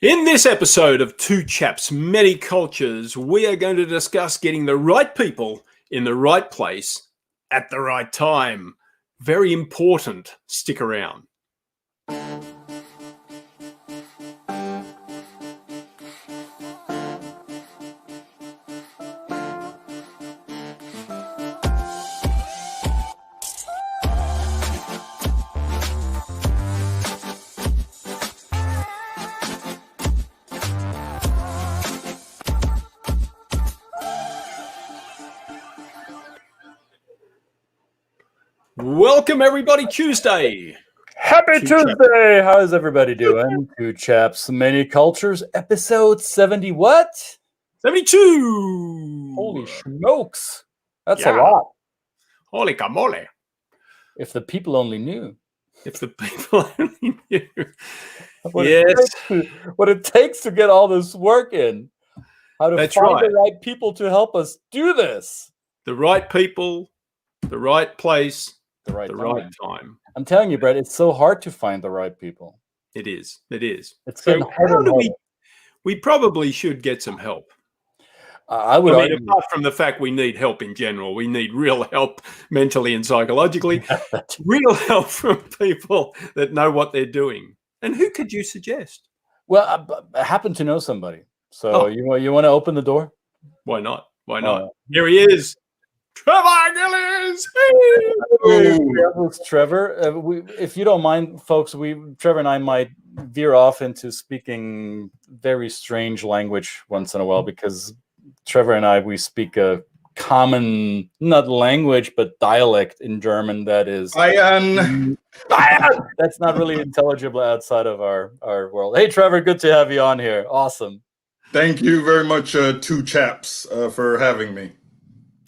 In this episode of Two Chaps, Many Cultures, we are going to discuss getting the right people in the right place at the right time. Very important. Stick around. Welcome, everybody, Tuesday. Happy Tuesday! How is everybody doing? Two Chaps, Many Cultures, episode 70 what? 72. Holy smokes. That's Yeah. a lot. Holy camole. If the people only knew. If the people only knew. What it takes to get all this work in. How to That's find right. the right people to help us do this. The right people, the right place, The right time. I'm telling you, Brett, it's so hard to find the right people. It is. It is. It's So getting harder and harder. we probably should get some help. I would argue. Apart from the fact we need help in general, we need real help mentally and psychologically, real help from people that know what they're doing. And who could you suggest? Well, I happen to know somebody. So you want to open the door? Why not? Why not? Here he is. Trevor Gillis! Trevor, if you don't mind, folks, Trevor and I might veer off into speaking very strange language once in a while because Trevor and we speak a common, not language, but dialect in German that is... That's not really intelligible outside of our world. Hey, Trevor, good to have you on here. Awesome. Thank you very much, Two Chaps, for having me.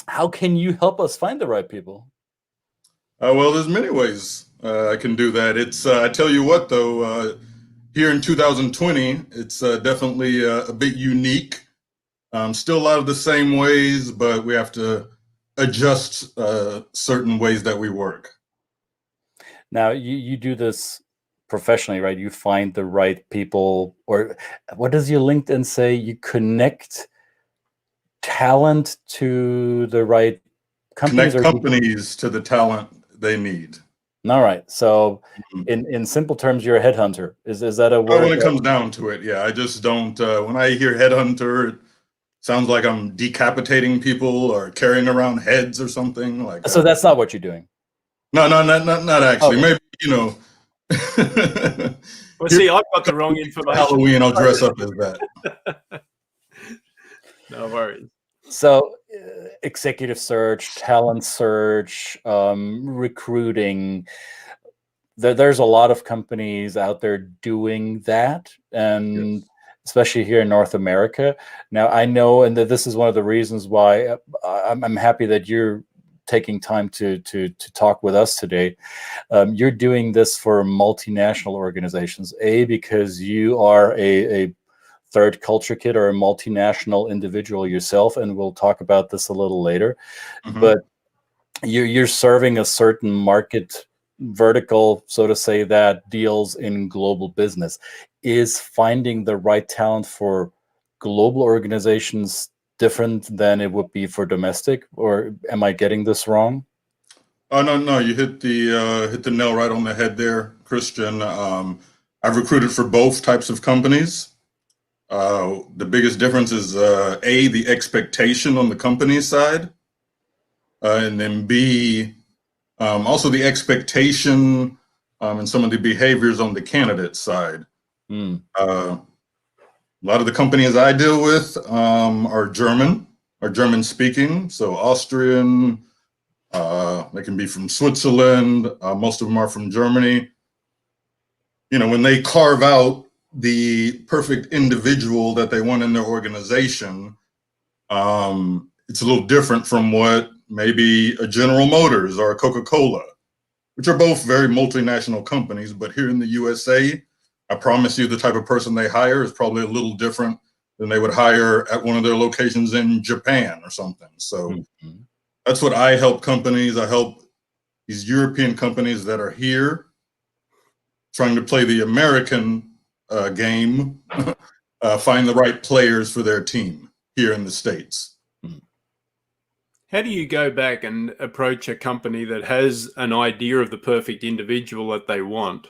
How can you help us find the right people? Well, there's many ways I can do that. It's I tell you what, though, here in 2020, it's definitely a bit unique. Still a lot of the same ways, but we have to adjust certain ways that we work. Now, you do this professionally, right? You find the right people, or what does your LinkedIn say? You connect talent to the right companies? Connect companies to the talent they need. All right. So in simple terms, you're a headhunter. Is that a word? When it comes down to it, yeah. I just don't, when I hear headhunter, it sounds like I'm decapitating people or carrying around heads or something like that. So that's not what you're doing? No, not actually. Okay. Maybe, Well, see, I've got the wrong information. Halloween, I'll dress up as that. No worries. So executive search, talent search, recruiting, there's a lot of companies out there doing that, and yes, especially here in North America. Now, I know, and this is one of the reasons why I'm happy that you're taking time to talk with us today. You're doing this for multinational organizations, because you are a third culture kid or a multinational individual yourself, and we'll talk about this a little later. But you're serving a certain market vertical, so to say, that deals in global business. Is finding the right talent for global organizations different than it would be for domestic, or am I getting this wrong? Oh, no, you hit the nail right on the head there, Christian. I've recruited for both types of companies. The biggest difference is A, the expectation on the company side, and then B, also the expectation and some of the behaviors on the candidate side. A lot of the companies I deal with are German speaking, so Austrian, they can be from Switzerland, most of them are from Germany. When they carve out the perfect individual that they want in their organization, it's a little different from what maybe a General Motors or a Coca-Cola, which are both very multinational companies, but here in the USA, I promise you the type of person they hire is probably a little different than they would hire at one of their locations in Japan or something. So that's what I help companies. I help these European companies that are here trying to play the American game, find the right players for their team here in the States. How do you go back and approach a company that has an idea of the perfect individual that they want,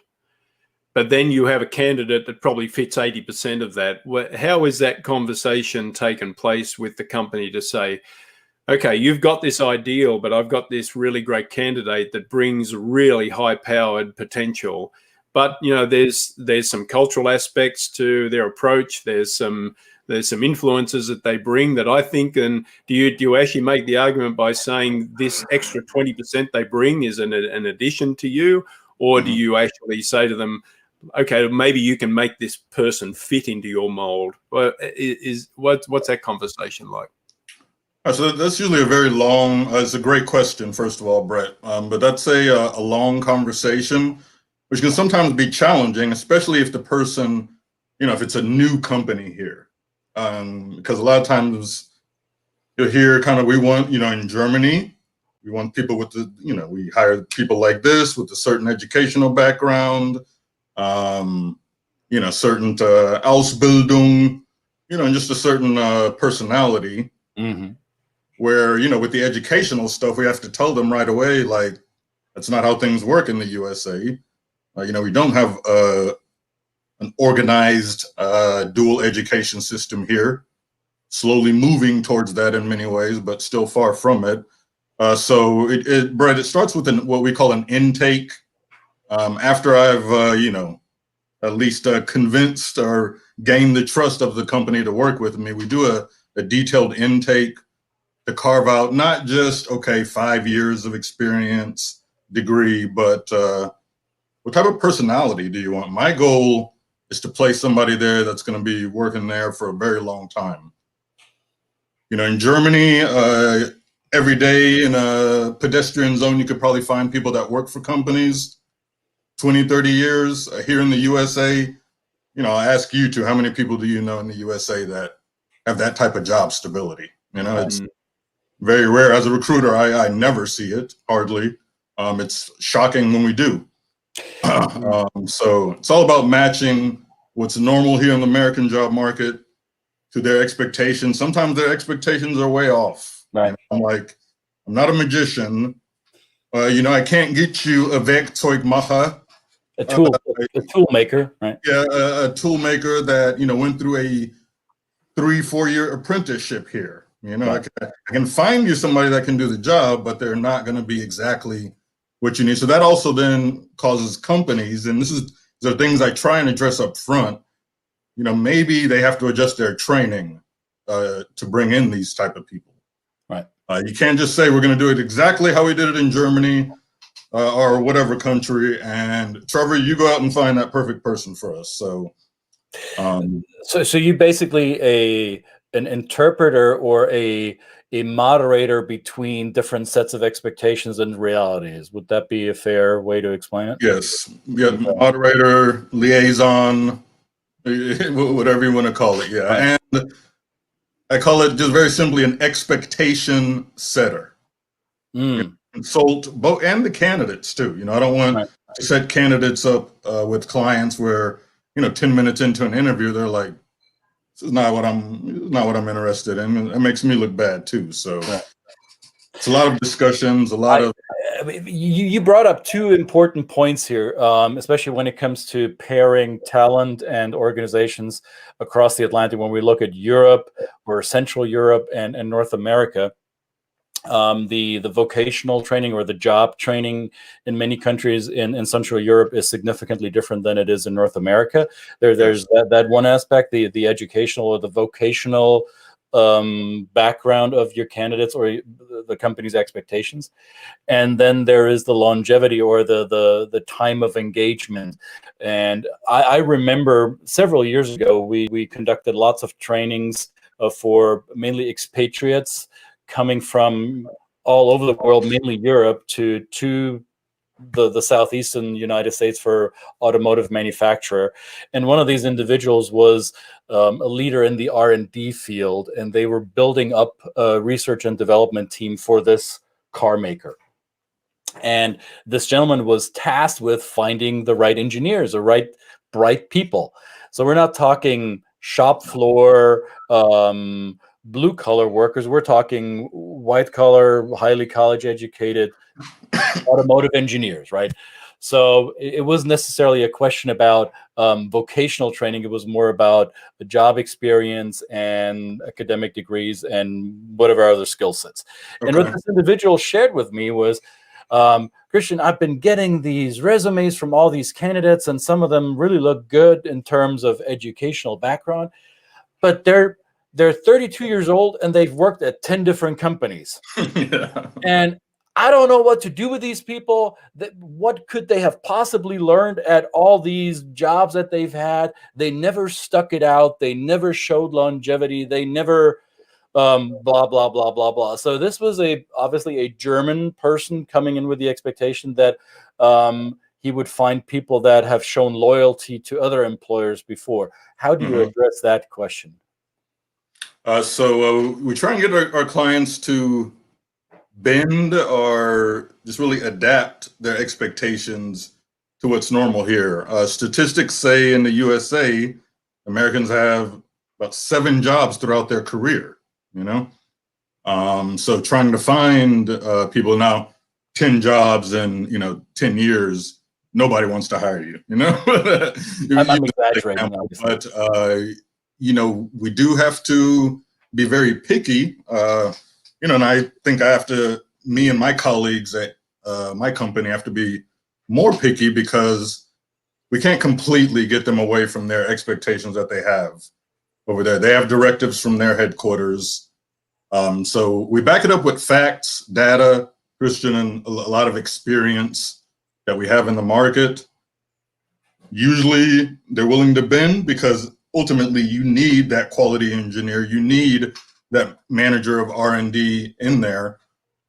but then you have a candidate that probably fits 80% of that? How is that conversation taken place with the company to say, okay, you've got this ideal, but I've got this really great candidate that brings really high-powered potential, but there's some cultural aspects to their approach. There's some influences that they bring that I think, and do you actually make the argument by saying this extra 20% they bring is an addition to you, or do you actually say to them, okay, maybe you can make this person fit into your mold? What's that conversation like? So that's usually a very long, it's a great question, first of all, Brett, but that's a long conversation, which can sometimes be challenging, especially if the person, if it's a new company here. Because a lot of times you'll hear kind of, we want, in Germany, we want people with the, we hire people like this with a certain educational background, certain Ausbildung, and just a certain personality. Mm-hmm. Where, with the educational stuff, we have to tell them right away, like, that's not how things work in the USA. We don't have an organized dual education system here, slowly moving towards that in many ways, but still far from it. So, Brett, it starts with what we call an intake. After I've, at least convinced or gained the trust of the company to work with me, we do a detailed intake to carve out not just, 5 years of experience, degree, but what type of personality do you want? My goal is to place somebody there that's going to be working there for a very long time. In Germany, every day in a pedestrian zone, you could probably find people that work for companies 20, 30 years. Here in the USA, I'll ask you two, how many people do you know in the USA that have that type of job stability? It's very rare. As a recruiter, I never see it, hardly. It's shocking when we do. So it's all about matching what's normal here in the American job market to their expectations. Sometimes their expectations are way off. Right. I'm not a magician. I can't get you a Werkzeugmacher. A tool maker, right? Yeah, a tool maker that, went through a 3-4 year apprenticeship here. Right. I can find you somebody that can do the job, but they're not going to be exactly what you need. So that also then causes companies, and these are things I try and address up front. Maybe they have to adjust their training to bring in these type of people. Right. You can't just say we're going to do it exactly how we did it in Germany or whatever country. And Trevor, you go out and find that perfect person for us. So, so you basically an interpreter or a moderator between different sets of expectations and realities. Would that be a fair way to explain it? Yes. Yeah. Moderator, liaison, whatever you want to call it. Yeah. Right. And I call it just very simply an expectation setter. Consult both and the candidates too. I don't want to set candidates up with clients where, 10 minutes into an interview, they're like, this is not what I'm interested in. It makes me look bad too. So it's a lot of discussions, You brought up two important points here, especially when it comes to pairing talent and organizations across the Atlantic. When we look at Europe or Central Europe and North America, the vocational training or the job training in many countries in Central Europe is significantly different than it is in North America. There's that one aspect, the educational or the vocational background of your candidates or the company's expectations, and then there is the longevity or the time of engagement. And I remember several years ago we conducted lots of trainings for mainly expatriates coming from all over the world, mainly Europe, to the southeastern United States for automotive manufacturer. And one of these individuals was a leader in the R&D field, and they were building up a research and development team for this car maker. And this gentleman was tasked with finding the right engineers, the right bright people. So we're not talking shop floor, blue collar workers. We're talking white collar, highly college educated automotive engineers, right? So it wasn't necessarily a question about vocational training. It was more about the job experience and academic degrees and whatever other skill sets. Okay. And what this individual shared with me was, Christian, I've been getting these resumes from all these candidates, and some of them really look good in terms of educational background, but they're 32 years old and they've worked at 10 different companies. Yeah. And I don't know what to do with these people. What could they have possibly learned at all these jobs that they've had? They never stuck it out. They never showed longevity. They never blah, blah, blah, blah, blah. So this was obviously a German person coming in with the expectation that he would find people that have shown loyalty to other employers before. How do you address that question? So we try and get our clients to bend or just really adapt their expectations to what's normal here. Statistics say in the USA, Americans have about 7 jobs throughout their career, you know? So trying to find people now, 10 jobs in, 10 years, nobody wants to hire you, you know? I'm exaggerating, obviously. But, we do have to be very picky. And I think me and my colleagues at my company have to be more picky because we can't completely get them away from their expectations that they have over there. They have directives from their headquarters. So we back it up with facts, data, Christian, and a lot of experience that we have in the market. Usually they're willing to bend because ultimately you need that quality engineer. You need that manager of R&D in there.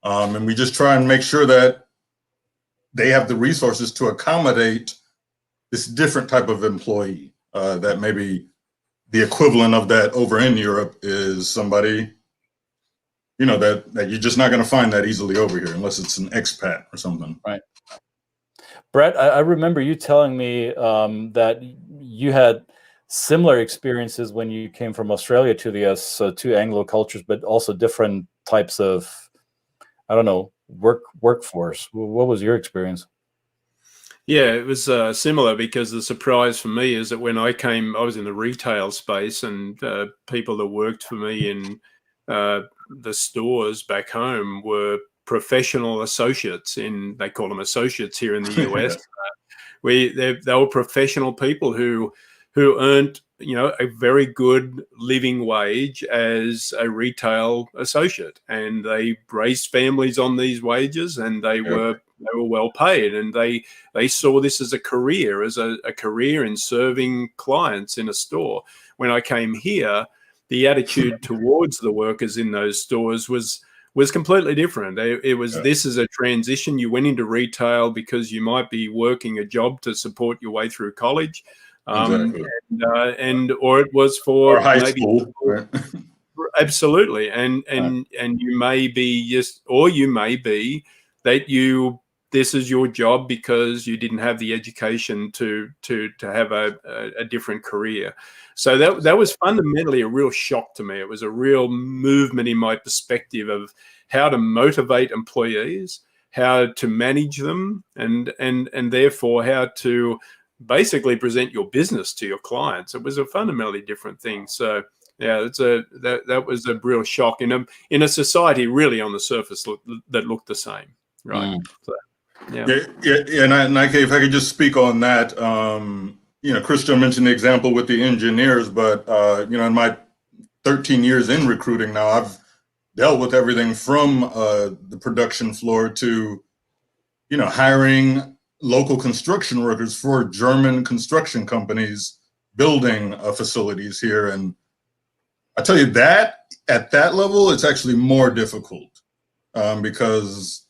And we just try and make sure that they have the resources to accommodate this different type of employee, that maybe the equivalent of that over in Europe is somebody, that you're just not going to find that easily over here unless it's an expat or something. Right. Brett, I remember you telling me that you had similar experiences when you came from Australia to the US, so two Anglo cultures, but also different types of, I don't know, workforce. What was your experience? Yeah, it was similar, because the surprise for me is that when I came, I was in the retail space, and people that worked for me in the stores back home were professional associates. They call them associates here in the US. They were professional people who earned, a very good living wage as a retail associate, and they raised families on these wages, and they were well paid, and they saw this as a career, in serving clients in a store. When I came here, the attitude towards the workers in those stores was completely different. This is a transition. You went into retail because you might be working a job to support your way through college. Exactly. Or it was for or high school. Right? Absolutely. And you may be that this is your job because you didn't have the education to have a different career. So that was fundamentally a real shock to me. It was a real movement in my perspective of how to motivate employees, how to manage them, and therefore how to basically present your business to your clients. It was a fundamentally different thing. So yeah, that was a real shock in a society really on the surface that looked the same, right? So, yeah. And if I could just speak on that, Christian mentioned the example with the engineers, but in my 13 years in recruiting now, I've dealt with everything from the production floor to hiring local construction workers for German construction companies building facilities here. And I tell you that at that level, it's actually more difficult because,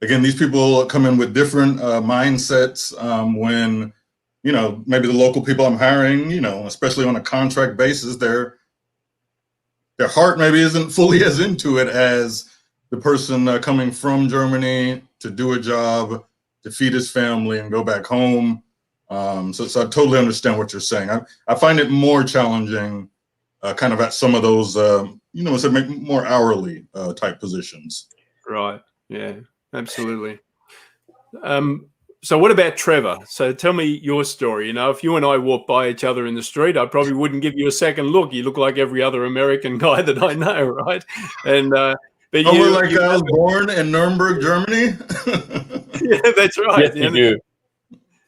again, these people come in with different mindsets when, maybe the local people I'm hiring, especially on a contract basis, their heart maybe isn't fully as into it as the person coming from Germany to do a job, to feed his family and go back home. So I totally understand what you're saying. I find it more challenging kind of at some of those, more hourly type positions. Right. Yeah, absolutely. So what about Trevor? So tell me your story. You know, if you and I walked by each other in the street, I probably wouldn't give you a second look. You look like every other American guy that I know, right? And but I was born in Nuremberg, Germany. Yeah, that's right. Yes, you do.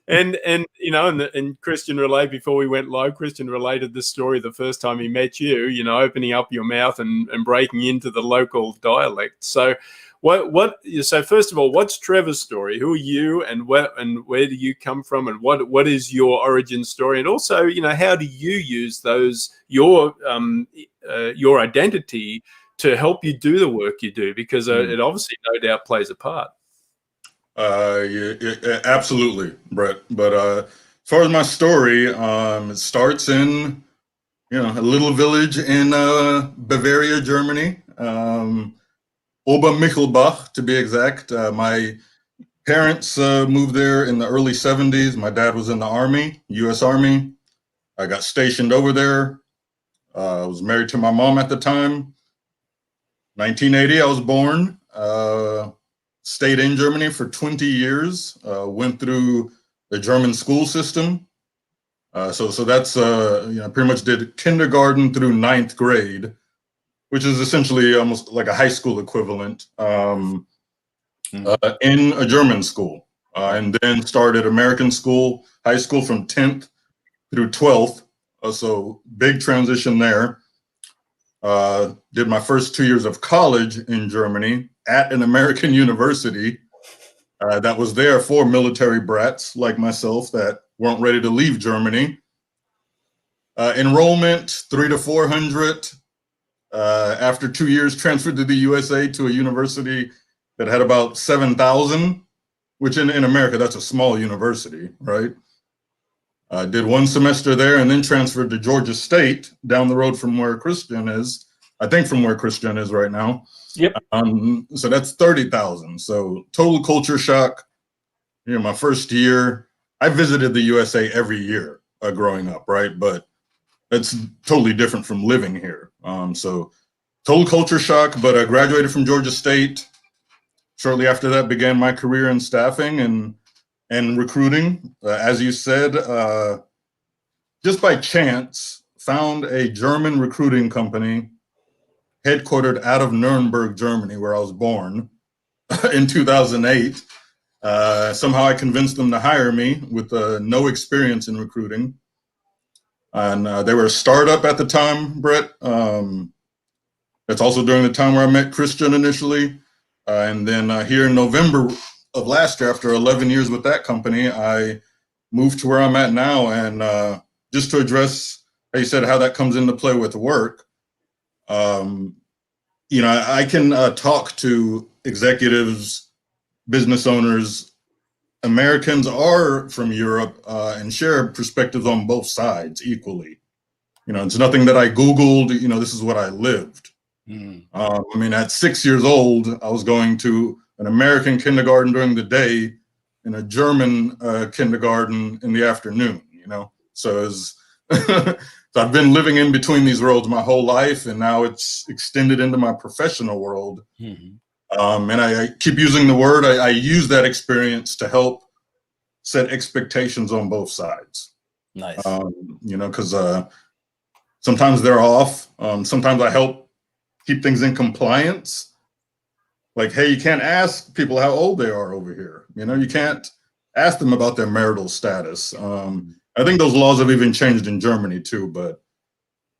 And you know, and Christian relayed before we went live. Christian related this story the first time he met you. You know, opening up your mouth and breaking into the local dialect. So, So first of all, what's Trevor's story? Who are you, and where do you come from, and what is your origin story? And also, you know, how do you use your identity to help you do the work you do? Because it obviously, no doubt, plays a part. Yeah, absolutely, Brett. But as far as my story, it starts in, a little village in Bavaria, Germany, Obermichelbach, to be exact. My parents moved there in the early 70s. My dad was in the Army, U.S. Army. I got stationed over there. I was married to my mom at the time. 1980, I was born. Stayed in Germany for 20 years, went through the German school system. So that's, pretty much did kindergarten through 9th grade, which is essentially almost like a high school equivalent in a German school. And then started American school, high school from 10th through 12th. So big transition there. Did my first 2 years of college in Germany at an American university that was there for military brats like myself that weren't ready to leave Germany. Enrollment 300 to 400. After 2 years, transferred to the USA to a university that had about 7,000, which in America, that's a small university, right? Did 1 semester there and then transferred to Georgia State down the road from where Christian is. I think from where Christian is right now. Yep. So that's 30,000. So total culture shock. My first year, I visited the USA every year growing up, right? But it's totally different from living here. So total culture shock, but I graduated from Georgia State. Shortly after that, began my career in staffing and recruiting. As you said, just by chance, found a German recruiting company headquartered out of Nuremberg, Germany, where I was born in 2008. Somehow I convinced them to hire me with no experience in recruiting. And they were a startup at the time, Brett. That's also during the time where I met Christian initially. And then here in November of last year, after 11 years with that company, I moved to where I'm at now. And just to address, how you said, how that comes into play with work, I can talk to executives, business owners, Americans are from Europe, and share perspectives on both sides equally. It's nothing that I Googled, this is what I lived. At 6 years old, I was going to an American kindergarten during the day and a German kindergarten in the afternoon, So so I've been living in between these worlds my whole life, and now it's extended into my professional world. And I keep using the word, I use that experience to help set expectations on both sides. Nice. Because sometimes they're off. Sometimes I help keep things in compliance. Like, hey, you can't ask people how old they are over here. You can't ask them about their marital status. I think those laws have even changed in Germany too, but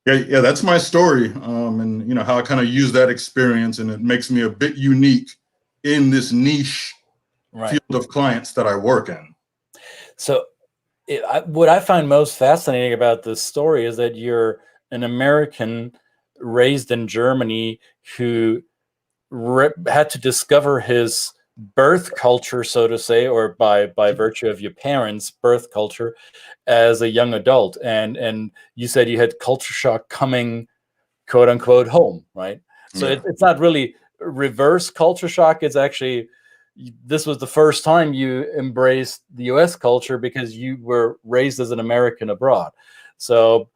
yeah, that's my story. And how I kind of use that experience, and it makes me a bit unique in this niche field of clients that I work in. So what I find most fascinating about this story is that you're an American raised in Germany who had to discover his birth culture, so to say, or by virtue of your parents' birth culture as a young adult. And you said you had culture shock coming, quote unquote, home, right? So it's not really reverse culture shock. It's actually this was the first time you embraced the U.S. culture because you were raised as an American abroad. So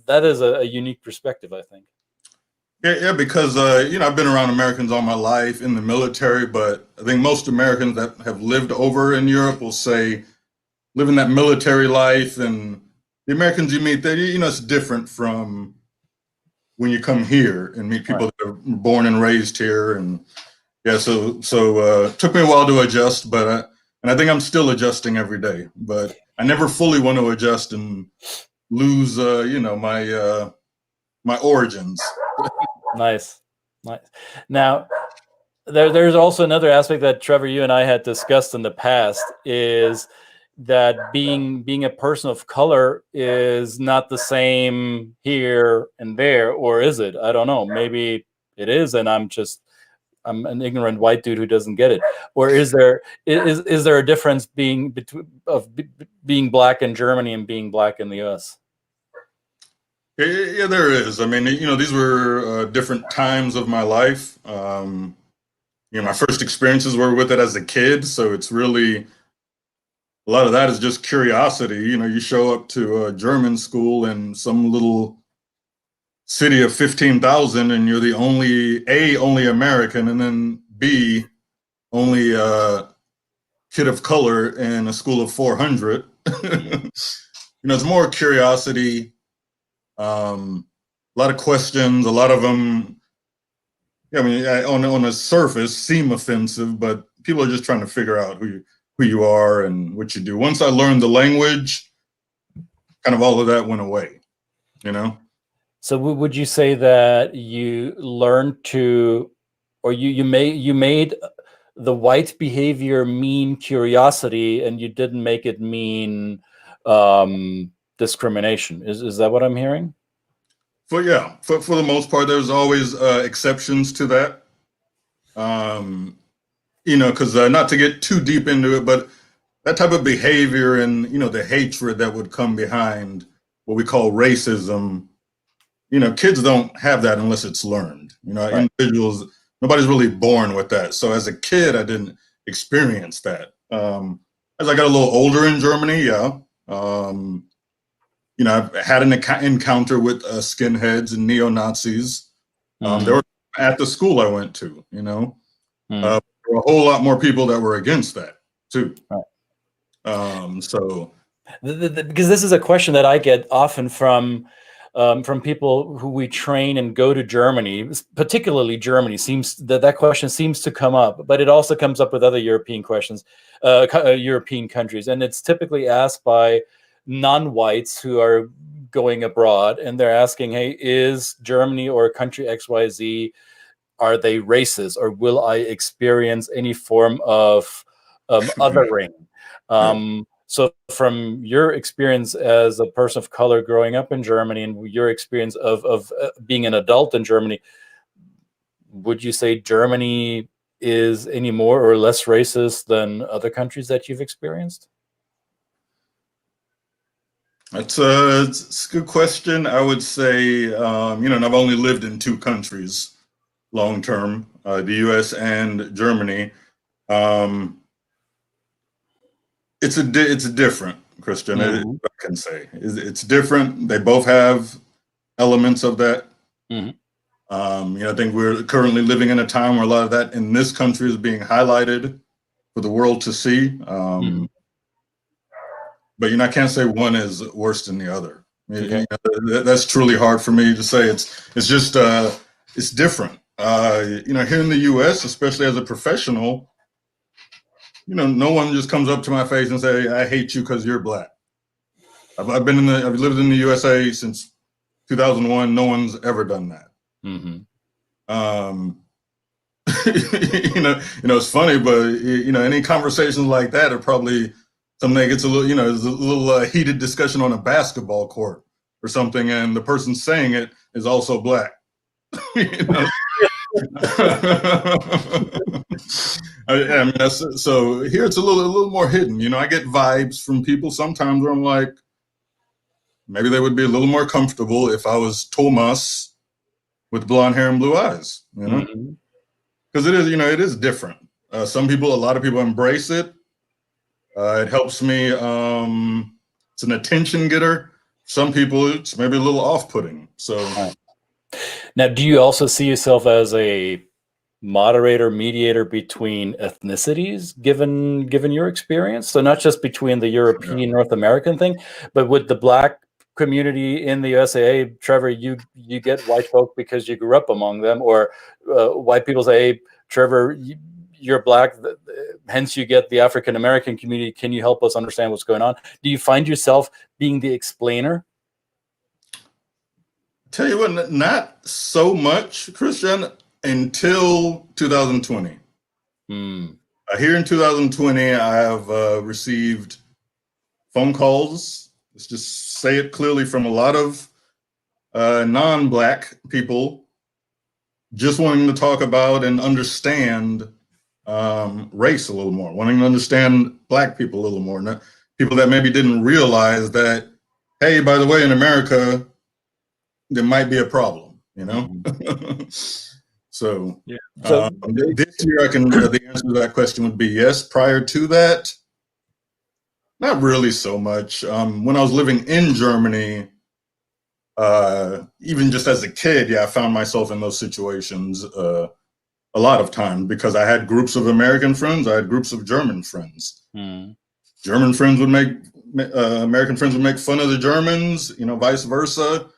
that is a unique perspective, I think. Yeah, because I've been around Americans all my life in the military, but I think most Americans that have lived over in Europe will say living that military life, and the Americans you meet there, it's different from when you come here and meet people that are born and raised here. And yeah, so it took me a while to adjust, but and I think I'm still adjusting every day, but I never fully want to adjust and lose my origins. Nice. Now, there's also another aspect that Trevor, you and I had discussed in the past, is that being a person of color is not the same here and there, or is it? I don't know. Maybe it is, and I'm an ignorant white dude who doesn't get it. Or is there a difference being black in Germany and being black in the U.S.? Yeah, there is. I mean, these were different times of my life. My first experiences were with it as a kid, so it's really a lot of that is just curiosity. You show up to a German school in some little city of 15,000, and you're the only American, and then B, only kid of color in a school of 400. It's more curiosity. A lot of questions, a lot of them, on the surface seem offensive, but people are just trying to figure out who you are and what you do. Once I learned the language, kind of all of that went away, So would you say that you learned to, or you made the white behavior mean curiosity, and you didn't make it mean discrimination? Is that what I'm hearing? For the most part, there's always exceptions to that. Because not to get too deep into it, but that type of behavior and the hatred that would come behind what we call racism, kids don't have that unless it's learned. Right. Individuals, nobody's really born with that. So as a kid, I didn't experience that. As I got a little older in Germany, I've had an encounter with skinheads and neo-Nazis. They were at the school I went to, there were a whole lot more people that were against that too. Right. So because this is a question that I get often from people who we train and go to Germany, particularly Germany. Seems that question seems to come up, but it also comes up with other European questions, European countries, and it's typically asked by non-whites who are going abroad, and they're asking, hey, is Germany or country XYZ, are they racist, or will I experience any form of othering? So from your experience as a person of color growing up in Germany, and your experience of being an adult in Germany, would you say Germany is any more or less racist than other countries that you've experienced? It's a good question. I would say, and I've only lived in two countries long term, the U.S. and Germany. It's different, Christian. I can say it's different. They both have elements of that. I think we're currently living in a time where a lot of that in this country is being highlighted for the world to see. But I can't say one is worse than the other. Okay. That's truly hard for me to say. It's just it's different. Here in the U.S., especially as a professional, no one just comes up to my face and say, "I hate you because you're black." I've lived in the USA since 2001. No one's ever done that. It's funny, but any conversations like that are probably something that gets a little, there's a little heated discussion on a basketball court or something, and the person saying it is also black. So here it's a little more hidden. I get vibes from people sometimes where I'm like, maybe they would be a little more comfortable if I was Thomas with blonde hair and blue eyes, because it is different. Some people, a lot of people embrace it. It helps me. It's an attention getter. Some people, it's maybe a little off-putting. So now, do you also see yourself as a moderator, mediator between ethnicities, given your experience? So not just between the European, North American thing, but with the Black community in the USAA, Trevor, you get white folk because you grew up among them, or white people say, hey, Trevor, you're Black, hence you get the African American community. Can you help us understand what's going on? Do you find yourself being the explainer? Tell you what, not so much, Christian, until 2020. Here in 2020, I have received phone calls, let's just say it clearly, from a lot of non-Black people just wanting to talk about and understand race a little more, wanting to understand Black people a little more. Not people that maybe didn't realize that, hey, by the way, in America, there might be a problem, you know? So, this year, the answer to that question would be yes. Prior to that, not really so much. When I was living in Germany, even just as a kid, I found myself in those situations a lot of times because I had groups of American friends, I had groups of German friends. German friends would make, American friends would make fun of the Germans, you know, vice versa.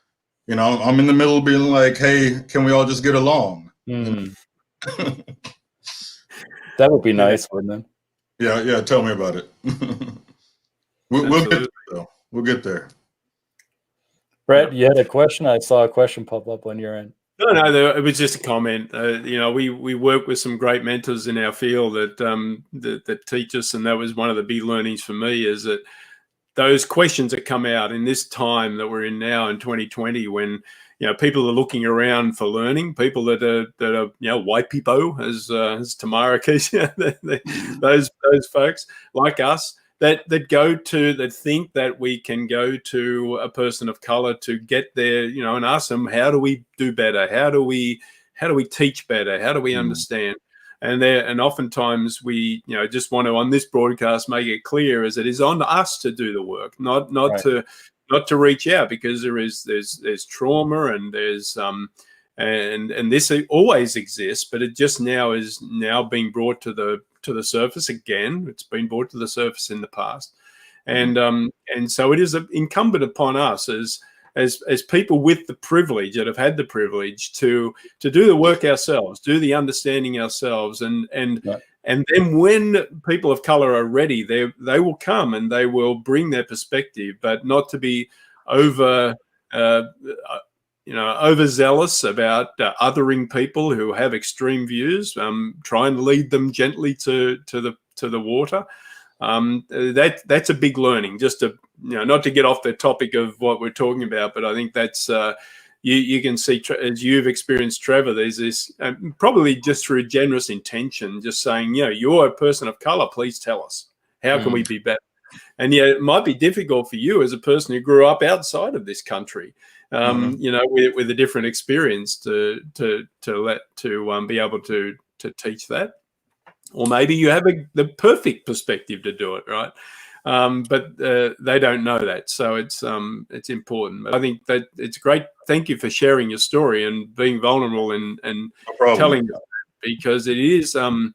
You know, I'm in the middle being like, hey, can we all just get along? That would be nice, wouldn't it? Yeah, tell me about it. We'll get there, though. We'll get there. Brett, you had a question? I saw a question pop up on your end. No, it was just a comment. You know, we work with some great mentors in our field that teach us, and that was one of the big learnings for me, is that those questions that come out in this time that we're in now in 2020, when, you know, people are looking around for learning, people that are you know, white people, as Tamara keeps, those folks like us that think that we can go to a person of color to get there, you know, and ask them, how do we do better? How do we teach better? How do we understand? And oftentimes we, you know, just want to, on this broadcast, make it clear as it is on us to do the work, not to reach out, because there's trauma and there's and this always exists, but it just is now being brought to the surface again. It's been brought to the surface in the past, and so it is incumbent upon us as people with the privilege, that have had the privilege to do the work ourselves, do the understanding ourselves, and then when people of color are ready, they will come and they will bring their perspective, but not to be overzealous about othering people who have extreme views. Try and lead them gently to the water. That's a big learning. Just to, you know, not to get off the topic of what we're talking about, but I think that's you can see, as you've experienced, Trevor, there's this probably just through generous intention, just saying, you know, you're a person of color, please tell us, how can we be better? And yeah, it might be difficult for you as a person who grew up outside of this country, you know, with a different experience to be able to teach that. Or maybe you have the perfect perspective to do it, right? But they don't know that, so it's important. I think that it's great. Thank you for sharing your story and being vulnerable and telling us, because it is. I'm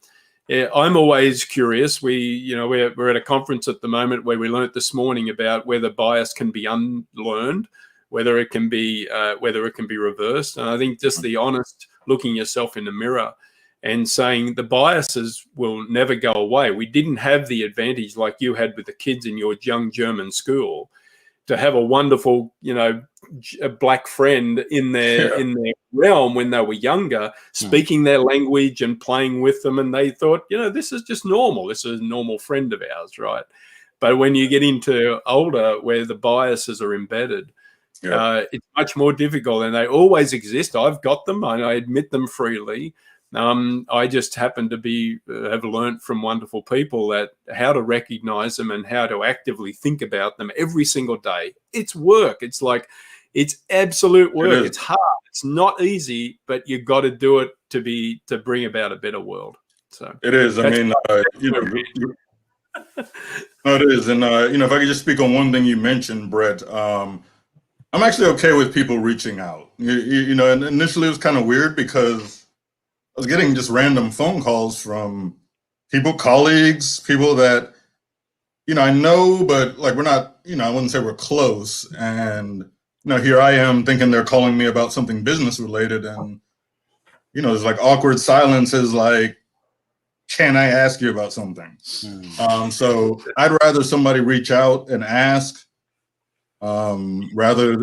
always curious. We're at a conference at the moment where we learnt this morning about whether bias can be unlearned, whether it can be reversed. And I think just the honest looking yourself in the mirror and saying the biases will never go away. We didn't have the advantage like you had with the kids in your young German school to have a wonderful, you know, a Black friend in their realm when they were younger, speaking their language and playing with them. And they thought, you know, this is just normal. This is a normal friend of ours, right? But when you get into older, where the biases are embedded, it's much more difficult, and they always exist. I've got them, and I admit them freely. I just happen to have learned from wonderful people that how to recognize them and how to actively think about them every single day. It's work. It's absolute work. It's hard. It's not easy, but you've got to do it to bring about a better world. So it is. I mean, you know, no, it is. And, you know, if I could just speak on one thing you mentioned, Brett, I'm actually okay with people reaching out. You know, and initially it was kind of weird because I was getting just random phone calls from people, colleagues, people that, you know, I know, but like we're not, you know, I wouldn't say we're close. And, you know, here I am thinking they're calling me about something business related. And, you know, there's like awkward silences like, can I ask you about something? So I'd rather somebody reach out and ask, rather,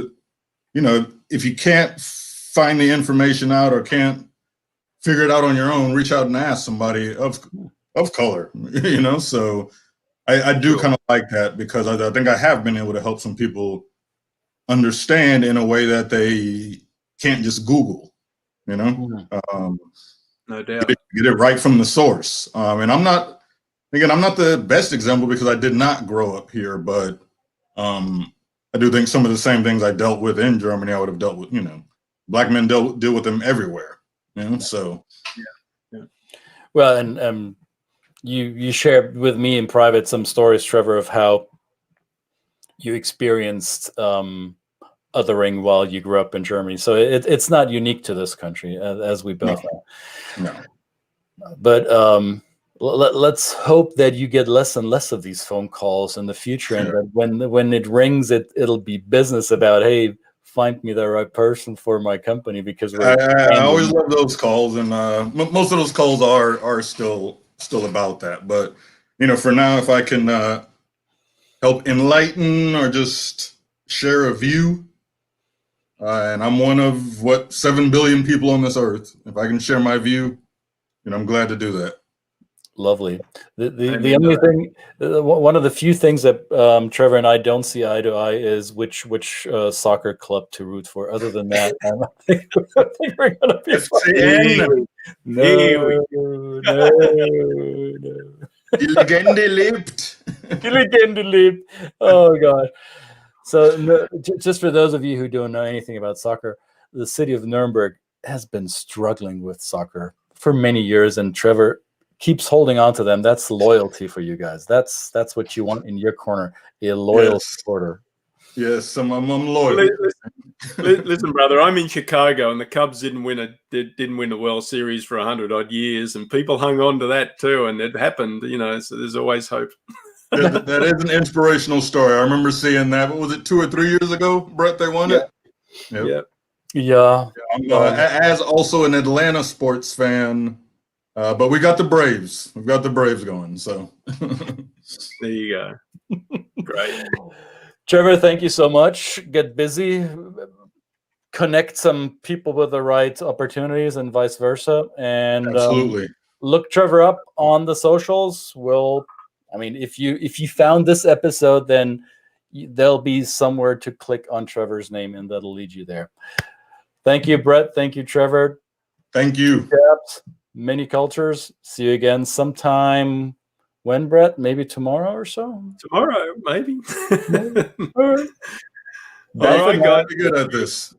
you know, if you can't find the information out or can't figure it out on your own, reach out and ask somebody of color, you know? So I do kind of like that because I think I have been able to help some people understand in a way that they can't just Google, you know? No doubt. Get it right from the source. And I'm not the best example because I did not grow up here, but I do think some of the same things I dealt with in Germany, I would have dealt with, you know, black men deal with them everywhere, you know, so. Yeah. Well, and you shared with me in private some stories, Trevor, of how you experienced othering while you grew up in Germany. So it's not unique to this country, as we both know. No. But let's hope that you get less and less of these phone calls in the future, and that when it rings, it'll be business about, hey, find me the right person for my company, because I always love those calls, and most of those calls are still about that. But you know, for now, if I can help enlighten or just share a view, and I'm one of 7 billion people on this earth. If I can share my view, you know, I'm glad to do that. Lovely. The only thing, one of the few things that Trevor and I don't see eye to eye is which soccer club to root for. Other than that, I think we're gonna be fine. No. Die Legende lebt. Die Legende lebt. Oh God. So just for those of you who don't know anything about soccer, the city of Nuremberg has been struggling with soccer for many years, and Trevor keeps holding on to them. That's loyalty for you guys. That's what you want in your corner, a loyal supporter. Yes, I'm loyal. Listen, brother, I'm in Chicago, and the Cubs didn't win a World Series for 100-odd years, and people hung on to that too, and it happened. You know, so there's always hope. Yeah, that is an inspirational story. I remember seeing that. What was it, 2 or 3 years ago, Brett? They won it. Yep. Yeah. I'm as also an Atlanta sports fan. But we got the Braves. We've got the Braves going. So there you go. Great. Trevor, thank you so much. Get busy. Connect some people with the right opportunities and vice versa. And absolutely. Look Trevor up on the socials. If you found this episode, then there'll be somewhere to click on Trevor's name, and that'll lead you there. Thank you, Brett. Thank you, Trevor. Thank you. Chaps. Many cultures. See you again sometime. When, Brett? Maybe tomorrow or so? Tomorrow, maybe. All right. All right, guys, be good at this.